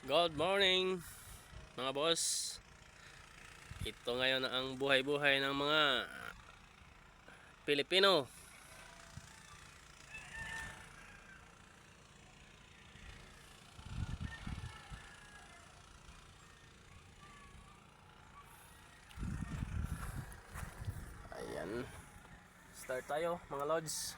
Good morning mga boss. Ito ngayon ang buhay-buhay ng mga Pilipino. Ayan. Start tayo mga lods.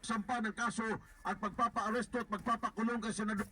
Sampa ng kaso at pagpapa-aresto at pagpapakulong kay Senador.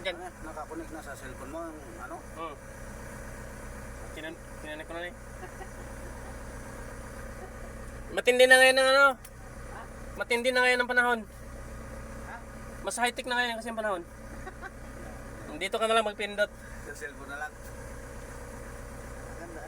Diyan. Nakakunik na sa cellphone mo, ano? Kinanik ko na eh. Matindi na ngayon ang ano? Matindi na ngayon ang panahon. Mas high-tech na ngayon kasi ang panahon. Dito ka na lang magpindot. Sa cellphone na lang. Ganda.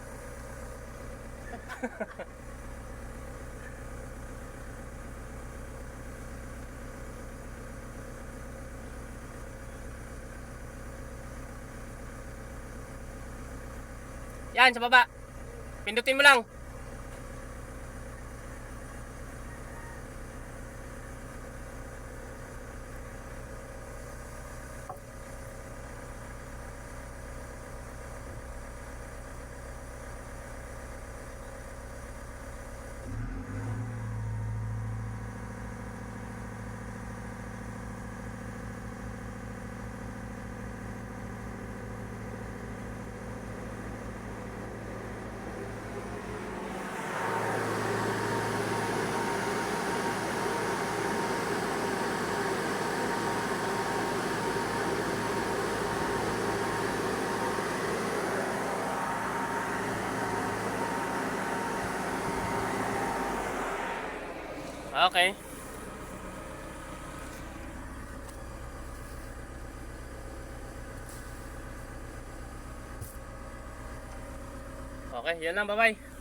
Yan, sa baba. Pindutin mo lang. Okay. Okay, yan lang, bye-bye.